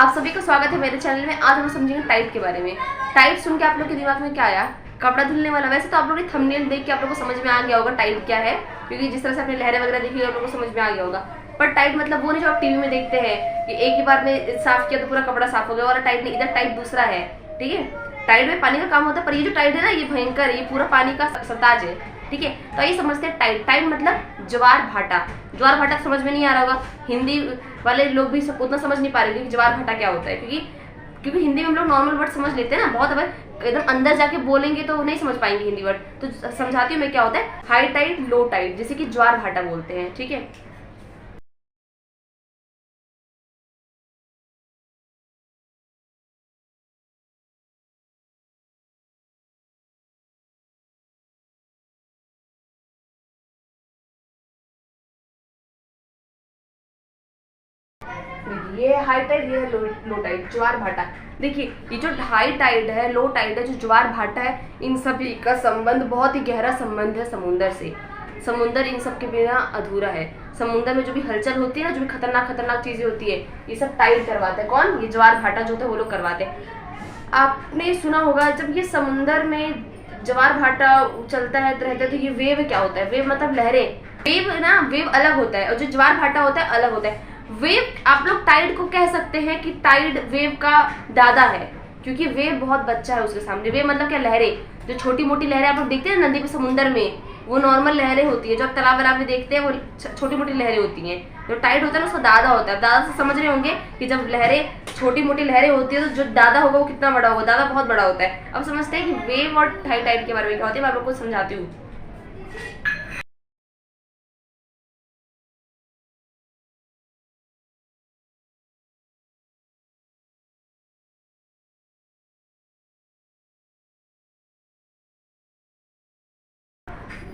आप सभी का स्वागत है मेरे चैनल में। आज हम समझेंगे टाइड के बारे में। टाइड सुन के आप लोग के दिमाग में क्या आया? कपड़ा धुलने वाला। वैसे तो आप लोगों ने थंबनेल देख के आप लोगों को समझ में आ गया होगा टाइड क्या है, क्योंकि जिस तरह से आपने लहरें वगैरह देखी आप लोगों को समझ में आ गया होगा। पर टाइड मतलब वो नहीं जो आप टीवी में देखते हैं कि एक ही बार में साफ किया तो पूरा कपड़ा साफ हो गया, और टाइड नहीं, इधर टाइड दूसरा है। ठीक है, टाइड में पानी का काम होता है, पर ये जो टाइड है ना, ये भयंकर, ये पूरा पानी का सरताज है। ठीक है, तो ये समझते हैं टाइड। टाइड मतलब ज्वार भाटा। ज्वार भाटा समझ में नहीं आ रहा होगा, हिंदी वाले लोग भी उतना समझ नहीं पा रहे कि ज्वार भाटा क्या होता है, क्योंकि हिंदी में हम लोग नॉर्मल वर्ड समझ लेते हैं ना, बहुत अगर एकदम अंदर जाके बोलेंगे तो नहीं समझ पाएंगे हिंदी वर्ड। तो समझाती हूँ मैं क्या होता है। हाई टाइड, लो टाइड, जैसे कि ज्वार भाटा बोलते हैं। ठीक है, ये हाई टाइड, ये है लो टाइड, ज्वार भाटा। देखिए, ये जो हाई टाइड है, लो टाइड है, जो ज्वार भाटा है, इन सभी का संबंध बहुत ही गहरा संबंध है समुंदर से। समुंदर इन सब के बिना अधूरा है। समुंदर में जो भी हलचल होती है ना, जो भी खतरनाक खतरनाक चीजें होती है, ये सब टाइड करवाते हैं। कौन? ये ज्वार भाटा जो होता है वो लोग करवाते हैं। आपने सुना होगा जब ये समुंदर में ज्वार भाटा चलता है तो रहता है, तो ये वेव क्या होता है? वेव मतलब लहरें। वेव ना, वेव अलग होता है, और जो ज्वार भाटा होता है अलग होता है। वेव, आप लोग टाइड को कह सकते हैं कि टाइड वेव का दादा है, क्योंकि वेव बहुत बच्चा है उसके सामने। वेव मतलब क्या? लहरें। जो छोटी मोटी लहरें आप लोग देखते हैं नदी पे, समुंदर में, वो नॉर्मल लहरें होती है। जो आप तालाब वलाब में देखते हैं वो छोटी मोटी लहरें होती हैं। जो टाइड होता है ना, उसका दादा होता है। दादा से समझ रहे होंगे कि जब लहरें, छोटी मोटी लहरें होती है, तो जो दादा होगा वो कितना बड़ा होगा? दादा बहुत बड़ा होता है। अब समझते हैं कि वेव और हाई टाइड के बारे में क्या होती है, मैं आप लोग को समझाती हूँ।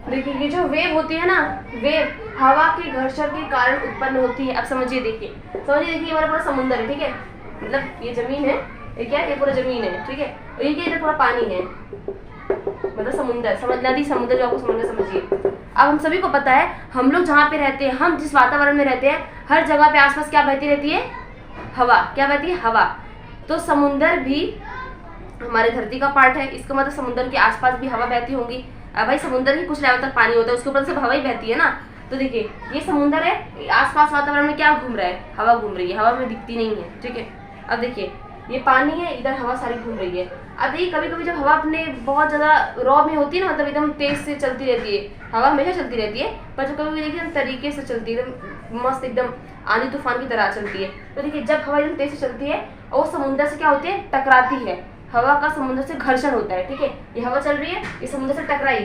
देखिए, ये जो वेव होती है ना, वेव हवा के घर्षण के कारण उत्पन्न होती है। अब समझिए, देखिए देखिए, हमारा पूरा समुंदर है। ठीक है, मतलब ये जमीन है, ये क्या है? ये पूरा जमीन है। ठीक है, और ये क्या? इधर पूरा पानी है, मतलब समुंदर, नदी समुद्र, जो आपको समझना समझिए। अब हम सभी को पता है, हम लोग जहाँ पे रहते हैं, हम जिस वातावरण में रहते हैं, हर जगह पे आसपास क्या बहती रहती है? हवा। क्या बहती है? हवा। तो समुंदर भी हमारे धरती का पार्ट है, इसका मतलब समुद्र के आसपास भी हवा बहती होंगी। अब भाई, समुद्र की कुछ लेवल तक पानी होता है, उसके ऊपर से हवा ही बहती है ना। तो देखिए, ये समुद्र है, आसपास वातावरण में क्या घूम रहा है? हवा घूम रही है, हवा में दिखती नहीं है। ठीक है, अब देखिए, ये पानी है, इधर हवा सारी घूम रही है। अब देखिए, कभी कभी जब हवा अपने बहुत ज्यादा रॉ में होती है ना, मतलब एकदम तेज से चलती रहती है, हवा हमेशा चलती रहती है, पर जो कभी देखिए तरीके से चलती है, एकदम मस्त, एकदम आंधी तूफान की तरह चलती है। तो देखिए, जब हवा एकदम तेज से चलती है और वो समुद्र से क्या होती है? टकराती है। हवा का समुद्र से घर्षण होता है। ठीक है, ये हवा चल रही है, ये समुद्र से टकराई।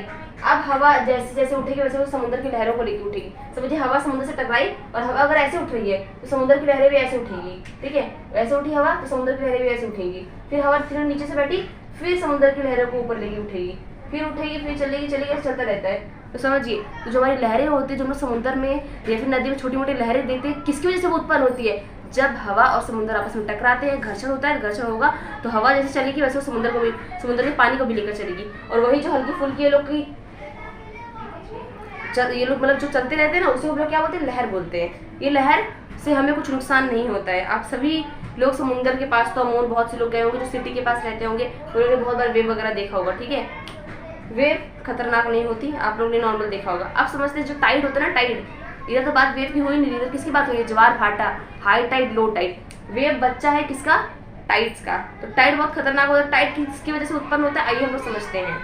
अब हवा जैसे जैसे उठेगी वैसे वो समुद्र की लहरों को लेकर उठेगी। समझिए, हवा समुद्र से टकराई, और हवा अगर ऐसे उठ रही है तो समुद्र की लहरें भी ऐसे उठेगी। ठीक है, वैसे उठी हवा तो समुद्र की लहरें भी ऐसे उठेगी। फिर हवा फिर नीचे से बैठी, फिर समुद्र की लहरों को ऊपर लेके उठेगी, फिर उठेगी, फिर चलेगी, ऐसे चलता रहता है। तो समझिए, तो जो हमारी लहरें होती है, जो हम समुद्र में या फिर नदी में छोटी मोटी लहरें देखते हैं, किसकी वजह से वो उत्पन्न होती है? जब हवा और समुद्र आपस में टकराते हैं, घर्षण होता है। घर्षण होगा तो हवा जैसे चलेगी वैसे वो समुद्र के पानी को भी लेकर चलेगी। और वही जो हल्की फुल्की ये लोग मतलब जो चलते रहते हैं ना, उसे हम लोग क्या बोलते हैं? लहर बोलते हैं। ये लहर से हमें कुछ नुकसान नहीं होता है। आप सभी लोग समुद्र के पास तो अमूल बहुत से लोग गए होंगे, जो सिटी के पास रहते होंगे, उन्होंने बहुत बार वेव वगैरह देखा होगा। ठीक है, वेव खतरनाक नहीं होती, आप लोगों ने नॉर्मल देखा होगा। आप समझते हैं जो टाइड होता है ना, टाइड, इधर तो बात वेव की हो ही नहीं, इधर किसकी बात हुई है? ज्वार भाटा, high tide, low tide. Wave बच्चा है किसका? टाइड्स का। तो टाइड बहुत खतरनाक होता है। टाइड किसकी वजह से उत्पन्न होता है, आइए हम लोग समझते हैं।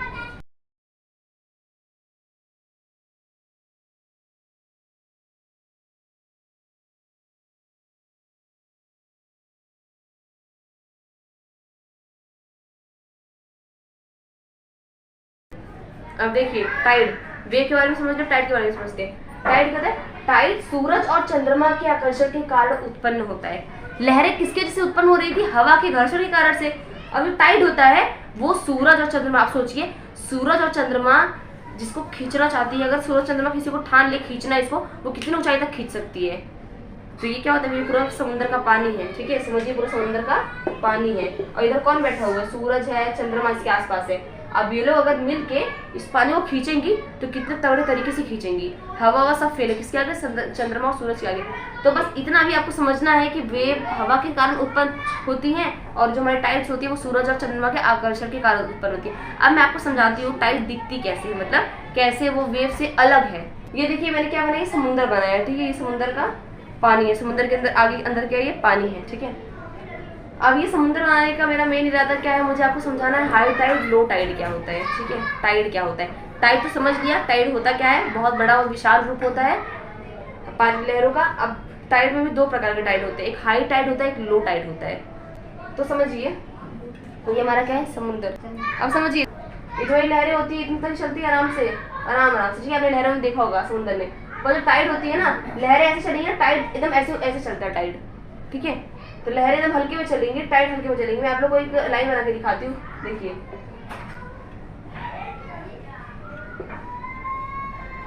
अब देखिए, टाइड, वेव के बारे में समझ लो, टाइड के बारे में समझते हैं। टाइड कहते हैं, टाइड सूरज और चंद्रमा के आकर्षण के कारण उत्पन्न होता है। लहरें किसके वजह से उत्पन्न हो रही थी? हवा के घर्षण के कारण से। अब जो टाइड होता है वो सूरज और चंद्रमा, आप सोचिए, सूरज और चंद्रमा जिसको खींचना चाहती है, अगर सूरज चंद्रमा किसी को ठान ले खींचना इसको, वो कितनी ऊंचाई तक खींच सकती है? तो ये क्या होता है? ये पूरा समुद्र का पानी है। ठीक है, समझिए, पूरा समुद्र का पानी है, और इधर कौन बैठा हुआ है? सूरज है, चंद्रमा इसके आसपास है। अब ये लोग अगर मिल के इस पानी को खींचेंगी तो कितने तगड़े तरीके से खींचेंगी। हवा सब फेल है किसके आगे, चंद्रमा और सूरज के आगे। तो बस इतना भी आपको समझना है कि वेव हवा के कारण उत्पन्न होती है और जो हमारी टाइड्स होती है वो सूरज और चंद्रमा के आकर्षण के कारण उत्पन्न होती है। अब मैं आपको समझाती हूँ टाइड दिखती कैसे है, मतलब कैसे वो वेव से अलग है। ये देखिए मैंने क्या बनाया, समुद्र बनाया, ठीक है। ये समुद्र का पानी है, समुद्र के अंदर आगे अंदर क्या है, ये पानी है, ठीक है। अब ये समुद्र बनाने का मेरा मेन इरादा क्या है, मुझे आपको समझाना है हाई टाइड लो टाइड क्या होता है, ठीक है। टाइड क्या होता है, टाइड तो समझ लिया, टाइड होता क्या है, बहुत बड़ा और विशाल रूप होता है पानी लहरों का। अब टाइड में भी दो प्रकार के टाइड होते हैं, एक हाई टाइड होता है, एक लो टाइड होता है। तो समझिए ये हमारा क्या है, समुद्र। अब समझिए ये जो लहरें होती है इतनी तक चलती है आराम से, आराम से, ठीक है। आपने लहरों में देखा होगा समुद्र में, और जो टाइड होती है ना, लहरें ऐसे चलेंगी, टाइड एकदम ऐसे ऐसे चलता है टाइड, ठीक है। तो लहरें एकदम हल्के में चलेंगी, टाइड हल्के में चलेंगी। मैं आप लोगों को एक लाइन बना के दिखाती हूँ, देखिए।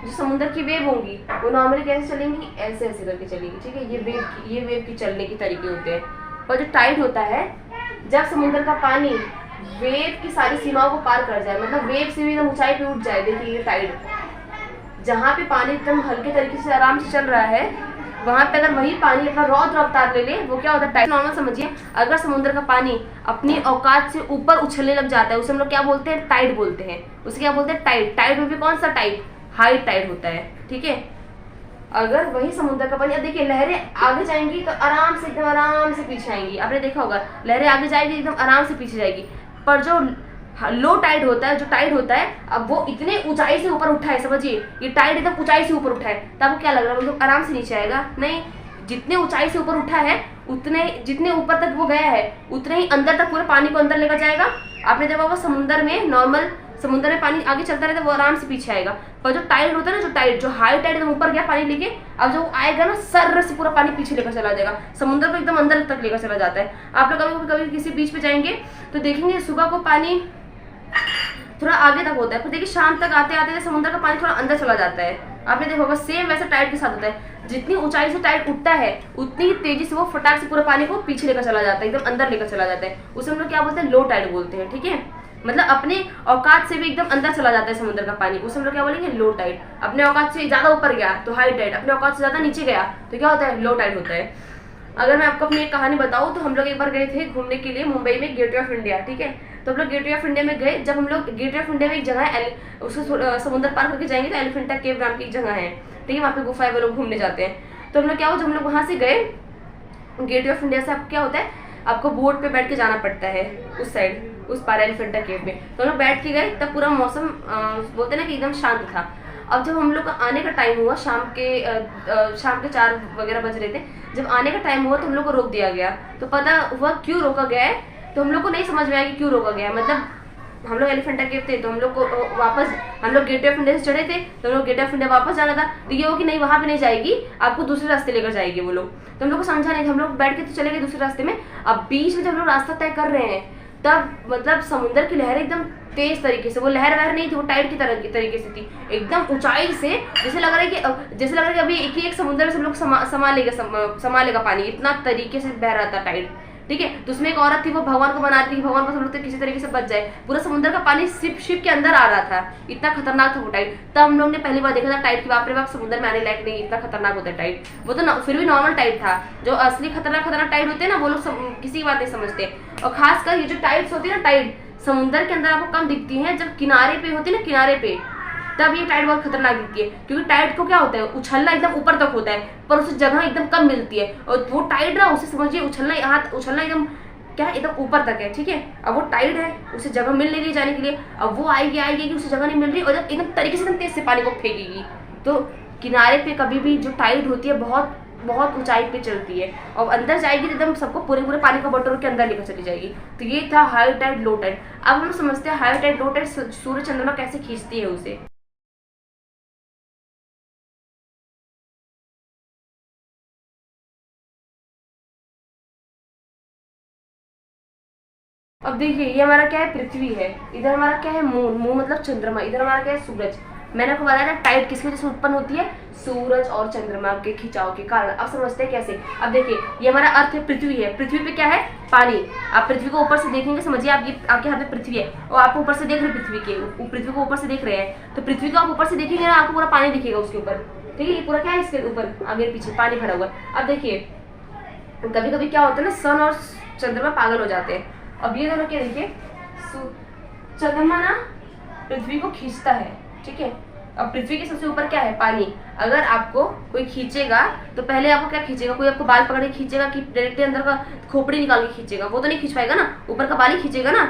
जो समुद्र की वेव होंगी वो नॉर्मली कैसे चलेंगी, ऐसे ऐसे करके चलेंगी, ठीक है। ये वेव की चलने के तरीके होते हैं। और जो टाइड होता है, जब समुद्र का पानी वेव की सारी सीमाओं को पार कर जाए, मतलब वेव से भी एकदम ऊंचाई पे उठ जाए, देखिए ये टाइड, जहाँ पे पानी एकदम हल्के तरीके से आराम से चल रहा है, वहां पे अगर वही पानी अपना रौद्र अवतार ले ले, वो क्या होता है, टाइड। नॉर्मल समझिए, अगर समुद्र का पानी अपनी औकात से ऊपर उछलने लग जाता है, उसे हम लोग क्या बोलते हैं, टाइड बोलते हैं। उसे क्या बोलते हैं, टाइड। टाइड में भी कौन सा टाइप, हाई टाइड होता है, ठीक है। अगर वही समुद्र का पानी, अब देखिए लहरें आगे जाएंगी तो आराम से एकदम आराम से पीछे आएंगी, आपने देखा होगा, लहरें आगे जाएगी एकदम आराम से पीछे जाएगी। पर जो लो टाइड होता है, जो टाइड होता है, अब वो इतने ऊंचाई से ऊपर उठा है, समझिए ये टाइड एकदम ऊंचाई से ऊपर उठा है, तो आपको क्या लग रहा है, मतलब आराम से नीचे आएगा, नहीं। जितने ऊंचाई से ऊपर उठा है उतने, जितने ऊपर तक वो गया है उतने ही अंदर तक पूरे पानी को अंदर लेकर जाएगा। आपने देखा होगा समुद्र में, नॉर्मल समुद्र में पानी आगे चलता रहता है, वो आराम से पीछे आएगा। पर जो टाइड होता है ना, जो टाइड, जो हाई टाइड एकदम ऊपर गया पानी लेके, अब जो आएगा ना, सर से पूरा पानी पीछे लेकर चला जाएगा, समुद्र को एकदम अंदर तक लेकर चला जाता है। आप लोग कभी कभी किसी बीच पे जाएंगे तो देखेंगे सुबह को पानी थोड़ा आगे तक होता है, फिर देखिए शाम तक आते आते समुद्र का पानी थोड़ा अंदर चला जाता है। आपने देखा होगा सेम वैसा टाइड के साथ होता है, जितनी ऊंचाई से टाइड उठता है उतनी ही तेजी से वो फटाक से पूरे पानी को पीछे लेकर चला जाता है, एकदम अंदर लेकर चला जाता है। उसे हम लोग क्या बोलते हैं, लो टाइड बोलते हैं, ठीक है। मतलब अपने औकात से भी एकदम अंदर चला जाता है समुद्र का पानी, उसे हम लोग क्या बोलेंगे, लो टाइड। अपने औकात से ज्यादा ऊपर गया तो हाई टाइड, अपने औकात से ज्यादा नीचे गया तो क्या होता है, लो टाइड होता है। अगर मैं आपको अपनी एक कहानी बताऊं तो हम लोग एक बार गए थे घूमने के लिए मुंबई में, गेटवे ऑफ इंडिया, ठीक है। तो हम लोग गेटवे ऑफ इंडिया में गए। जब हम लोग गेटवे ऑफ इंडिया में एक जगह है, उसको समुद्र पार करके जाएंगे तो एलिफेंटा केव नाम की एक जगह है, ठीक है। वहाँ पे गुफाएं वो लोग घूमने जाते हैं। तो हम लोग क्या हुआ, जब हम लोग वहाँ से गए, गेटवे ऑफ इंडिया से आपको क्या होता है, आपको बोट पे बैठ के जाना पड़ता है उस साइड, उस पार एलिफेंटा केव में। तो हम लोग बैठ के गए, तब पूरा मौसम बोलते ना कि एकदम शांत था। अब जब हम लोग का आने का टाइम हुआ, शाम के 4 वगैरह बज रहे थे, जब आने का टाइम हुआ तो हम लोग को रोक दिया गया। तो पता हुआ क्यों रोका गया है, तो हम लोग को नहीं समझ में आया कि क्यों रोका गया है। मतलब हम लोग एलिफेंटा केव थे, तो हम लोग को वापस, हम लोग गेटवे ऑफ इंडिया से चढ़े थे, तो हम लोग गेटवे ऑफ इंडिया वापस जाना था। तो ये हो कि नहीं वहाँ पे नहीं जाएगी, आपको दूसरे रास्ते लेकर जाएगी वो लोग। तो हम लोग को समझा नहीं था, हम लोग बैठ के तो चले गए दूसरे रास्ते में। अब बीच में जब लोग रास्ता तय कर रहे हैं, तब मतलब समुद्र की लहरें एकदम तेज तरीके से, वो लहर वहर नहीं थी, वो टाइड की तरह की तरीके से थी, एकदम ऊंचाई से, जैसे लग रहा है कि अभी एक समुद्र में सब लोग समा लेगा पानी, इतना तरीके से बह रहा था टाइड, ठीक है। तो उसमें एक औरत थी, वो भगवान को बना रही थी, भगवान को सब लोग किसी तरीके से बच जाए। पूरा समुद्र का पानी शिप के अंदर आ रहा था, इतना खतरनाक था वो टाइड। तब हम लोग ने पहली बार देखा था टाइड की, बाप रे बाप, समुद्र में आने लायक नहीं, इतना खतरनाक होता है टाइड। वो तो फिर भी नॉर्मल टाइड था, जो असली खतरनाक टाइड होते हैं ना, वो लोग किसी की बात नहीं समझते। और खासकर ये जो टाइड्स होती है ना, टाइड समुद्र के अंदर आपको कम दिखती है, जब किनारे पे होती है ना, किनारे पे, तब ये टाइड बहुत खतरनाक दिखती है। क्योंकि टाइड को क्या होता है, उछलना एकदम ऊपर तक होता है, पर उसे जगह एकदम कम मिलती है। और वो टाइड ना, उसे समझिए उछलना एकदम क्या है, एकदम ऊपर तक है, ठीक है। अब वो टाइड है, उसे जगह मिल नहीं रही जाने के लिए, अब वो आएगी कि उसे जगह नहीं मिल रही, और जब एकदम तरीके से एकदम तेज से पानी को फेंकेगी। तो किनारे पे कभी भी जो टाइड होती है बहुत बहुत ऊंचाई पे चलती है, और अंदर जाएगी तो एकदम सबको पूरे पानी का बटोर के अंदर लेकर चली जाएगी। तो ये था हाई टाइड लो टाइड। अब हम लोग समझते हैं हाई टाइड लो टाइड सूर्य चंद्रमा कैसे खींचती है उसे। अब देखिए ये हमारा क्या है, पृथ्वी है, इधर हमारा क्या है, मून मतलब चंद्रमा, इधर हमारा क्या है, सूरज। मैंने आपको बताया था टाइड किसकी वजह से उत्पन्न होती है, सूरज और चंद्रमा के खिंचाव के कारण। अब समझते हैं कैसे। अब देखिए ये हमारा अर्थ है, पृथ्वी है, पृथ्वी पे क्या है, पानी। आप पृथ्वी को ऊपर से देखेंगे, समझिए आप ये आपके हाथ में पृथ्वी है और आप ऊपर से देख रहे हैं पृथ्वी को ऊपर से देख रहे हैं, तो पृथ्वी को आप ऊपर से देखेंगे ना, आपको पूरा पानी दिखेगा उसके ऊपर, ठीक है। ये पूरा क्या है, इसके ऊपर आगे पीछे पानी भरा हुआ। अब देखिए कभी कभी क्या होता है ना, सन और चंद्रमा पागल हो जाते हैं। अब ये दोनों क्या, देखिए चंद्रमा ना पृथ्वी को खींचता है, ठीक है। अब पृथ्वी के सबसे ऊपर क्या है, पानी। अगर आपको कोई खींचेगा तो पहले आपको क्या खींचेगा, कोई आपको बाल पकड़ के खींचेगा कि डायरेक्टली अंदर का खोपड़ी निकाल के खींचेगा, वो तो नहीं खींच पाएगा ना, ऊपर का बाल ही खींचेगा ना।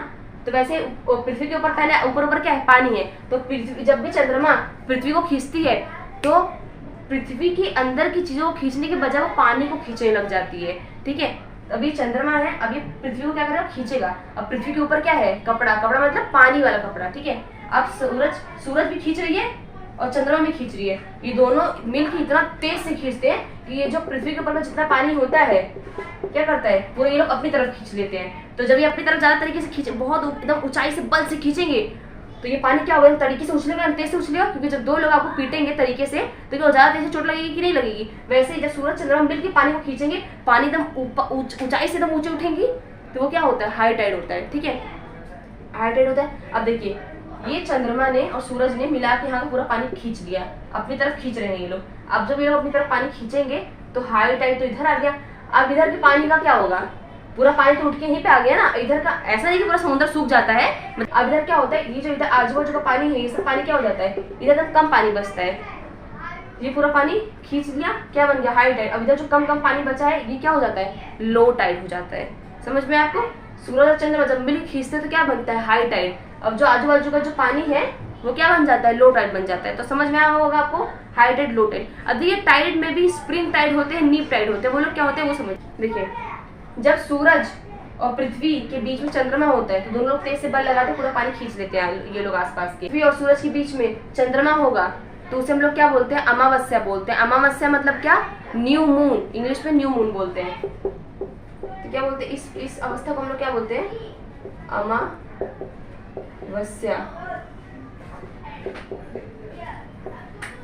तो वैसे पृथ्वी के ऊपर पहले ऊपर क्या है, पानी है। तो पृथ्वी, जब भी चंद्रमा पृथ्वी को खींचती है तो पृथ्वी के अंदर की चीजों को खींचने के बजाय वो पानी को खींचने लग जाती है, ठीक है। अभी चंद्रमा है, अभी पृथ्वी को क्या करेगा, खींचेगा। अब पृथ्वी के ऊपर क्या है, कपड़ा, कपड़ा मतलब पानी वाला कपड़ा, ठीक है। अब सूरज भी खींच रही है और चंद्रमा भी खींच रही है। ये दोनों मिलकर इतना तेज से खींचते हैं कि ये जो पृथ्वी के ऊपर में जितना पानी होता है क्या करता है, पूरे ये लोग अपनी तरफ खींच लेते हैं। तो जब ये अपनी तरफ ज्यादा तरीके से खींचे, बहुत एकदम ऊंचाई से बल से खींचेंगे, तो ये पानी क्या होगा, तरीके से उछलेगा, तेज से उछलेगा। क्योंकि जब दो लोग आपको पीटेंगे तरीके से तो क्या ज्यादा तेज से चोट लगेगी कि नहीं लगेगी। वैसे ही जब सूरज चंद्रमा मिलकर पानी को खींचेंगे, पानी एकदम ऊंचाई से एकदम ऊंचे उठेंगी, तो वो क्या होता है, हाई टाइड होता है, ठीक है, हाई टाइड होता है। अब देखिए ये चंद्रमा ने और सूरज ने मिला के यहाँ का पूरा पानी खींच लिया, अपनी तरफ खींच रहे हैं ये लोग। अब जब ये लोग अपनी तरफ पानी खींचेंगे तो हाई टाइड तो इधर आ गया। अब इधर के पानी का क्या होगा, पूरा पानी तो उठ के यहीं पे आ गया ना। इधर का ऐसा नहीं कि पूरा समुद्र सूख जाता है। अब इधर क्या होता है, ये जो इधर आजू बाजू का पानी है, ये सब पानी क्या हो जाता है, इधर तक कम पानी बचता है। ये पूरा पानी खींच लिया, क्या बन गया, हाई टाइड। अब इधर जो कम पानी बचा है, ये क्या हो जाता है, लो टाइड हो जाता है। समझ में आपको, सूरज और चंद्रमा जब मिलकर खींचते हैं तो क्या बनता है, हाई टाइड। अब जो आजू बाजू का जो पानी है वो क्या बन जाता है, लो टाइड बन जाता है। तो समझ में आया होगा आपको, हाई टाइड, लो टाइड। अब ये टाइड में भी स्प्रिंग टाइड होते हैं, नीप टाइड होते हैं। वो लोग क्या होते हैं वो समझ। देखिए जब सूरज और पृथ्वी के बीच में चंद्रमा होता है तो दोनों लोग तेज से बल लगाते पूरा पानी खींच लेते हैं ये लोग आसपास के। पृथ्वी और सूरज के बीच में चंद्रमा होगा तो उसे हम लोग क्या बोलते हैं, अमावस्या बोलते हैं। अमावस्या मतलब क्या, न्यू मून, इंग्लिश में न्यू मून बोलते हैं। तो क्या बोलते हैं, इस अवस्था को हम लोग क्या बोलते हैं, अमावस्या,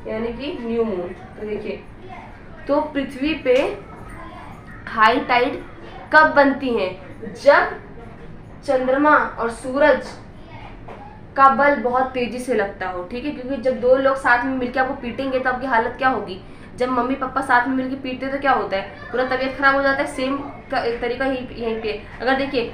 यानी कि न्यू मून। तो देखिए तो पृथ्वी पे हाई टाइड कब बनती है, जब चंद्रमा और सूरज का बल बहुत तेजी से लगता हो, ठीक है। क्योंकि जब दो लोग साथ में मिलकर आपको पीटेंगे तो आपकी हालत क्या होगी, जब मम्मी पापा साथ में मिलकर पीटते हैं तो क्या होता है, पूरा तबीयत खराब हो जाता है। सेम का एक तरीका ही यहीं पे, अगर देखिए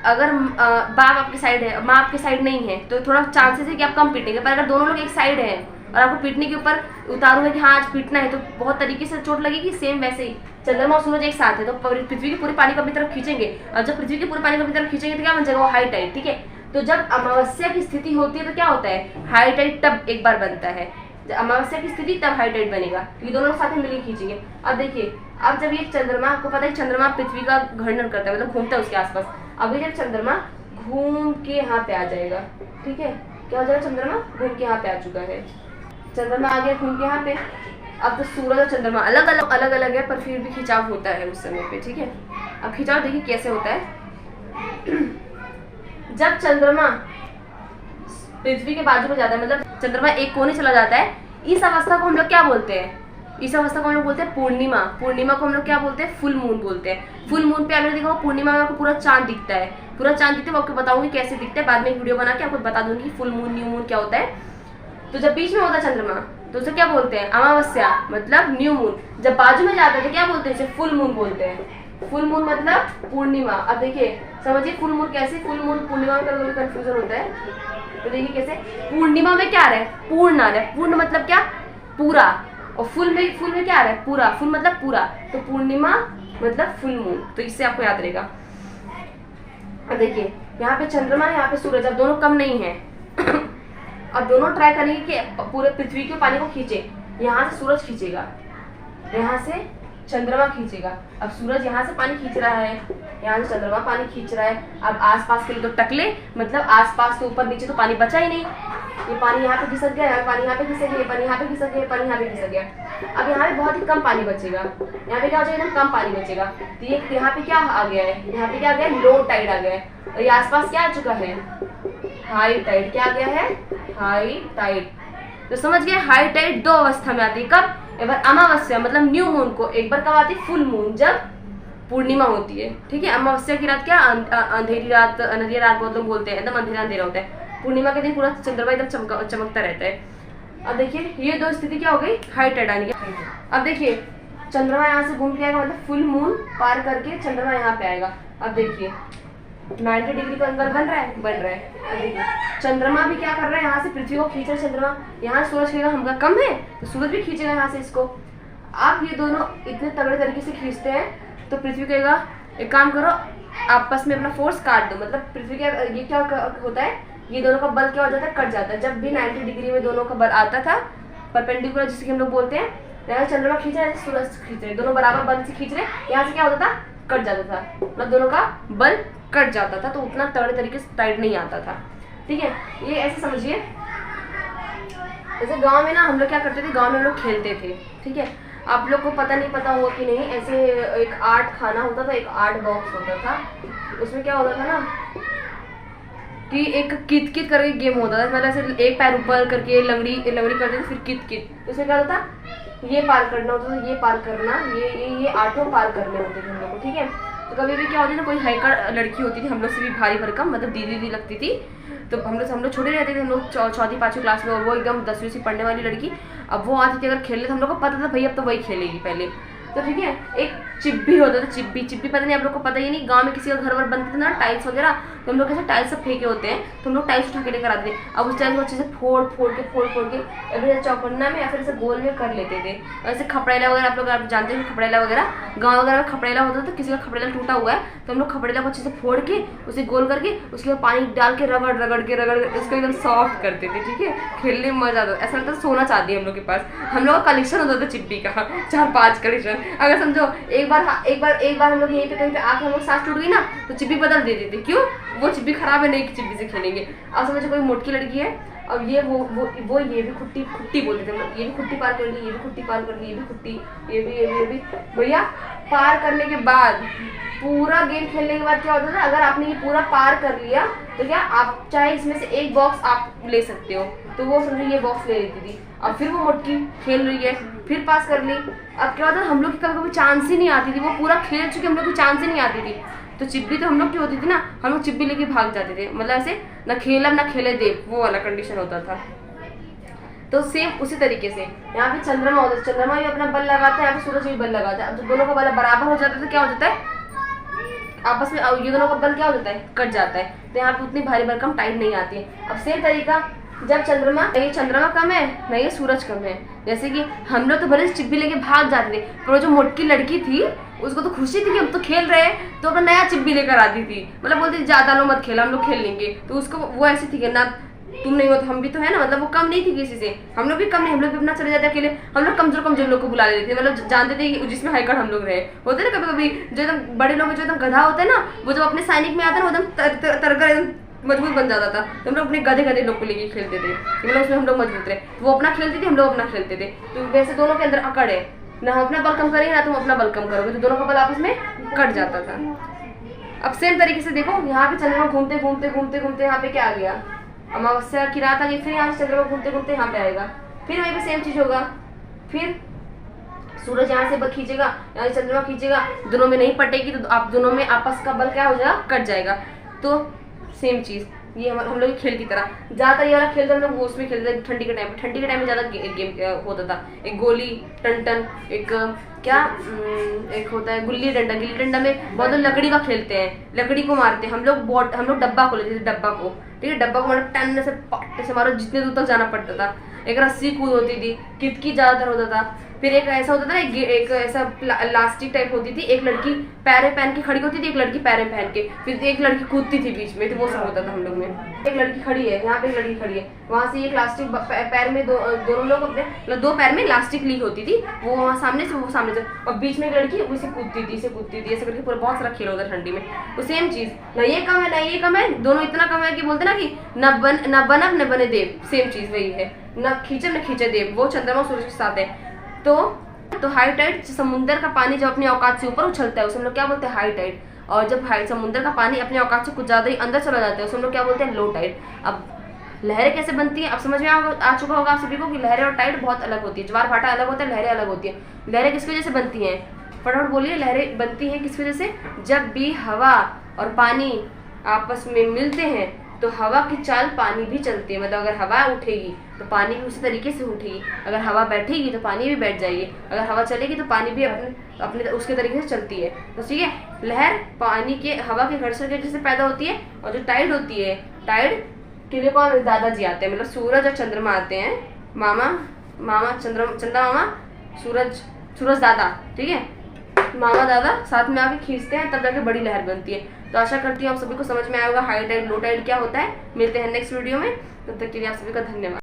अगर बाप आपकी साइड है, माँ आपकी साइड नहीं है, तो थोड़ा चांसेस है कि आप कम पीटेंगे। पर अगर दोनों लोग एक साइड हैं और आपको पीटने के ऊपर उतारू है कि हाँ आज पीटना है, तो बहुत तरीके से चोट लगेगी। सेम वैसे ही चंद्रमा और सूरज एक साथ है तो पृथ्वी के पूरे पानी को अपनी तरफ खींचेंगे, और जब पृथ्वी के पूरे पानी को अपनी तरफ खींचेंगे तो क्या बन जाएगा, वो हाई टाइड, ठीक है। तो जब अमावस्या की स्थिति होती है तो क्या होता है, हाई टाइड तब एक बार बनता है। जब अमावस्या की स्थिति तब हाई टाइड बनेगा, क्योंकि दोनों लोग साथ में मिलकर खींचेंगे। अब देखिए अब जब ये चंद्रमा, आपको पता है चंद्रमा पृथ्वी का घूर्णन करता है, मतलब घूमता है उसके आसपास। अभी जब चंद्रमा घूम के यहाँ पे आ जाएगा, ठीक है, क्या हो जाएगा, चंद्रमा घूम के यहाँ पे आ चुका है, चंद्रमा आ गया घूम के यहाँ पे। अब तो सूरज और चंद्रमा अलग अलग है, पर फिर भी खिंचाव होता है उस समय पे, ठीक है। अब खिंचाव देखिए कैसे होता है। जब चंद्रमा पृथ्वी के बाजू में जाता है, मतलब चंद्रमा एक कोने चला जाता है, इस अवस्था को हम लोग क्या बोलते हैं, इस अवस्था को हम लोग बोलते हैं पूर्णिमा। पूर्णिमा को हम लोग क्या बोलते हैं, फुल मून बोलते हैं। फुल मून पे आपने देखा पूर्णिमा में आपको पूरा चांद दिखता है, पूरा चांद दिखता है। वो आपको बताऊंगी कैसे दिखता है, बाद में एक वीडियो बना के आपको बता दूंगी फुल मून न्यू मून क्या होता है। तो जब बीच में होता है चंद्रमा तो उसे क्या बोलते हैं, अमावस्या, मतलब न्यू मून। जब बाजू में जाता है तो क्या बोलते हैं, इसे फुल मून बोलते हैं। फुल मून मतलब पूर्णिमा। अब देखिए समझिए फुल मून कैसे, फुल मून पूर्णिमा में कभी कंफ्यूजन होता है। तो देखिए कैसे, पूर्णिमा में क्या आ रहा है, पूर्ण आ रहा है। पूर्ण मतलब क्या, पूरा, और फुल में क्या आ रहा है, पूरा। फुल मतलब पूरा, तो पूर्णिमा मतलब फुल मून। तो इससे आपको याद रहेगा। अब देखिए यहाँ पे चंद्रमा, यहाँ पे सूरज, अब दोनों कम नहीं है। अब दोनों ट्राई करेंगे कि पूरे पृथ्वी के पानी को खींचे। यहाँ से सूरज खींचेगा, यहाँ से चंद्रमा खींचेगा। अब सूरज यहाँ से पानी खींच रहा है, यहाँ से चंद्रमा पानी खींच रहा है। अब आसपास के लिए तो टकले, मतलब आसपास के ऊपर नीचे तो पानी बचा ही नहीं। ये पानी यहाँ पे खिसक गया, पानी यहाँ पे खिसक गया, पानी यहाँ पे खिसक गया, पानी यहाँ पे खिसक गया। अब यहाँ पे बहुत ही कम पानी बचेगा, यहाँ पे क्या हो जाएगा, एकदम कम पानी बचेगा। तो ये यहाँ पे क्या आ गया है, यहाँ पे क्या आ गया है, लो टाइड आ गया है। और ये आसपास क्या आ चुका है, हाई टाइड। क्या आ गया है, हाई टाइड। तो समझ गए, हाई टाइड 2 अवस्था में आती है। कब? एक बार अमावस्या मतलब न्यू मून को, एक बार कब आती है? फुल मून, जब पूर्णिमा होती है। ठीक है, अमावस्या की रात क्या अंधेरी रात, अंधेरी रात बहुत लोग बोलते हैं, एकदम अंधेरा अंधेरा होता है। पूर्णिमा के दिन पूरा चंद्रमा एकदम चमकता रहता है। अब देखिए ये 2 स्थिति क्या हो गई? हाई टाइड आने की। अब देखिए चंद्रमा यहाँ से घूम के आएगा, मतलब फुल मून पार करके चंद्रमा यहाँ पे आएगा। अब देखिए 90 डिग्री का एंगल बन रहा है। अब देखिए चंद्रमा भी क्या कर रहा है, यहाँ से पृथ्वी को खींच रहा है चंद्रमा, यहाँ सूरज खींचेगा, हमका कम है तो सूरज भी खींचेगा यहाँ से इसको। आप ये दोनों इतने तगड़े तरीके से खींचते हैं तो पृथ्वी कहेगा एक काम करो, आपस में अपना फोर्स काट दो। मतलब पृथ्वी का ये क्या होता है, ये दोनों का बल क्या हो जाता है? कट जाता है। जब भी 90 डिग्री में दोनों का बल आता था परपेंडिकुलर, जिसके हम लोग बोलते हैं, यहाँ चंद्रमा खींच रहा है, सूरज खींच रहे, दोनों बराबर बल से खींच रहे, यहाँ से क्या होता था? कट जाता था, मतलब दोनों का बल कट जाता था, तो उतना तगड़े तरीके से टाइट नहीं आता था। ठीक है, ये ऐसे समझिए। जैसे गांव में ना हम लोग क्या करते थे, गांव में हम लोग खेलते थे। ठीक है, आप लोग को पता हुआ कि नहीं, ऐसे एक आर्ट खाना होता था, एक आर्ट बॉक्स होता था, उसमें क्या होता था ना कि एक कित कित करके गेम होता था। मतलब ऐसे एक पैर ऊपर करके लंगड़ी करते थे, फिर कित कित, उसमें क्या होता था? ये पार करना होता था, ये पार करना, ये 8 पार करने होते थे हम लोग को। ठीक है, तो कभी भी क्या होती ना, कोई हैकर लड़की होती थी हम लोग से भी भारी भरकम, मतलब दीदी लगती थी, तो हम लोग छोटे रहते थे, हम लोग 4वीं 5वीं क्लास में, और वो एकदम 10वीं से पढ़ने वाली लड़की। अब वो आती थी अगर खेलने, तो हम लोग को पता था भाई अब तो वही खेलेगी पहले। तो ठीक है, एक चिब्बी होता था, चिब्बी पता नहीं आप लोग को पता ही नहीं, गांव में किसी का घर वर बनते थे ना टाइल्स वगैरह, तो हम लोग कैसे टाइल्स सब फेंके होते हैं, तो हम लोग टाइल्स उठा के लेकर आते थे। अब उस टाइल्स को अच्छे से फोड़ के अगर चौकन्ना में या फिर ऐसे गोल में कर लेते थे। ऐसे खपड़ेला वगैरह आप जानते हैं, खपड़ेला वगैरह गाँव वगैरह में खपड़ेला होता था, तो किसी का खपड़ेला टूटा हुआ है तो हम लोग खपड़ेला को अच्छे से फोड़ के उसे गोल करके उसके बाद पानी डाल के रगड़ के उसको एकदम सॉफ्ट करते थे। ठीक है, खेलने में मजा आता था, ऐसा लगता था सोना चाहती है हम लोग के पास। हम लोग का कलेक्शन होता था चिब्बी का, 4-5 कलेक्शन। अगर समझो एक बार हम लोग यहीं पे कहीं पे आके हम लोग सांस टूट गई ना, तो चिब्बी बदल देते थे। क्यों? वो चिब्बी खराब है, नहीं चिब्बी से खेलेंगे। अब समझो कोई मोटकी लड़की है, अब ये वो ये भी खुट्टी बोलते थे, ये भी खुट्टी पार कर ली, ये भी खुट्टी पार कर ली, ये भी खुट्टी, ये भी भैया पार करने के बाद पूरा गेम खेलने के बाद क्या होता था, अगर आपने ये पूरा पार कर लिया तो क्या आप चाहे इसमें से एक बॉक्स आप ले सकते हो, तो वो समझो ये बॉक्स ले लेती थी। अब फिर वो मोटकी खेल रही है, फिर पास कर ली। अब क्या होता था, हम लोग की कभी चांस ही नहीं आती थी, वो पूरा खेल चुके, हम लोग की चांस ही नहीं आती थी। तो चिब्बी तो हम लोग की होती थी ना, हम लोग चिब्बी लेके भाग जाते थे, मतलब ऐसे ना खेला ना खेले दे, वो वाला कंडीशन होता था। तो सेम उसी तरीके से यहाँ पे चंद्रमा होता है, चंद्रमा भी अपना बल लगाता है, यहाँ पे सूरज भी बल लगाता है। अब जब दोनों का बल बराबर हो जाता है तो क्या हो जाता है, आपस में ये दोनों का बल क्या हो जाता है? कट जाता है। तो यहाँ पे उतनी भारी भरकम टाइट नहीं आती है। अब सेम तरीका, जब चंद्रमा कम है नहीं ये सूरज कम है, जैसे कि हम लोग तो भले चिब्बी लेके भाग जाते थे, पर जो मोटकी लड़की थी उसको तो खुशी थी कि हम तो खेल रहे हैं, तो अपना नया चिब्बी लेकर आती थी। मतलब बोलती थी ज्यादा लो मत खेला, हम लोग खेल लेंगे। तो उसको वो ऐसी थी कि ना तुम नहीं हो तो हम भी तो है ना, मतलब वो कम नहीं थी किसी से, हम लोग भी कम नहीं, हम लोग भी अपना चले जाते अकेले। हम लोग कमजोर लोग को बुला लेते थे, मतलब जानते थे कि जिसमें हाईकट हम लोग रहे होते ना। कभी कभी जो एकदम बड़े लोग जो एकदम गधा होते हैं ना, वो जब अपने सैनिक में आते ना, एकदम तरकर एकदम मजबूत बन जाता था। तो हम लोग अपने गधे लोग को लेके खेलते थे, मतलब उसमें हम लोग मजबूत रहे। वो अपना खेलती थी, हम लोग अपना खेलते थे। तो वैसे दोनों के अंदर अकड़ है, ना हम अपना बल कम करेंगे ना तुम अपना बल कम करोगे, तो दोनों का बल आपस में कट जाता था। अब सेम तरीके से देखो, यहाँ पे चंद्रमा घूमते यहाँ पे क्या आ गया, अमावस्या की रात आ गई, फिर यहाँ से चंद्रमा घूमते यहाँ पे आएगा, फिर वहीं पे सेम चीज होगा। फिर सूरज यहाँ से बल खींचेगा, यहाँ से चंद्रमा खींचेगा, दोनों में नहीं पटेगी तो आप दोनों में आपस का बल क्या हो जाएगा, कट जाएगा। तो सेम चीज ये हम लोग खेल की तरह, ज्यादातर ये वाला खेल हम लोग उसमें खेलते थे ठंडी के टाइम में ज्यादा गेम होता था। एक गोली टन, एक क्या एक होता है गिल्ली डंडा में बहुत लोग लकड़ी का खेलते हैं, लकड़ी को मारते हैं। हम लोग डब्बा को लेते थे, डब्बा को, ठीक है, डब्बा को मतलब टन से पट्टे से मारो, जितने दूर तक जाना पड़ता था। एक रस्सी कूद होती थी, कितकी ज्यादातर होता था। फिर एक ऐसा होता था ना, एक ऐसा लास्टिक टाइप होती थी, एक लड़की पैरे पहन के खड़ी होती थी, एक लड़की पैरे पहन के, फिर एक लड़की कूदती थी बीच में, तो वो सब होता था हम लोग में। एक लड़की खड़ी है, यहाँ पे एक लड़की खड़ी है, वहाँ से एक लास्टिक पैर में दोनों लोग अपने मतलब 2 पैर में लास्टिक ली होती थी, वो वहाँ सामने से वो सामने से, और बीच में एक लड़की उसे कूदती थी ऐसे करके पूरा बहुत सारा खेल होता है ठंडी में। तो सेम चीज, ना ये कम है ना ये कम है, दोनों इतना कम है कि बोलते ना कि न बनब न बने देव, सेम चीज वही है, न खींचे देव, वो चंद्रमा सूरज के साथ है। तो हाई टाइड, समुद्र का पानी जब अपनी औकात से ऊपर उछलता है उसे हम लोग क्या बोलते हैं, हाई टाइड। और जब समुद्र का पानी अपने औकात से कुछ ज्यादा ही अंदर चला जाता है उसे हम लोग क्या बोलते हैं, लो टाइड। अब लहरें कैसे बनती हैं अब समझ में आ चुका होगा आप सभी को कि लहरें और टाइड बहुत अलग होती है। ज्वार भाटा अलग होता है, लहरें अलग होती है। लहरें किसकी वजह से बनती हैं? फटाफट बोलिए, लहरें बनती हैं किस वजह से? जब भी हवा और पानी आपस में मिलते हैं तो हवा की चाल पानी भी चलती है। मतलब अगर हवा उठेगी तो पानी भी उसी तरीके से उठेगी, अगर हवा बैठेगी तो पानी भी बैठ जाएगी, अगर हवा चलेगी तो पानी भी अपने उसके तरीके से चलती है। तो ठीक है, लहर पानी के हवा के घर्षण की वजह से पैदा होती है। और जो टाइड होती है, टाइड के लिए कौन दादाजी आते हैं, मतलब सूरज और चंद्रमा आते हैं। मामा चंद्रमा मामा, सूरज दादा, ठीक है, मामा दादा साथ में आके खींचते हैं, तब जाके बड़ी लहर बनती है। तो आशा करती हूँ आप सभी को समझ में आया होगा हाई टाइड लो टाइड क्या होता है। मिलते हैं नेक्स्ट वीडियो में, तब तक के लिए आप सभी का धन्यवाद।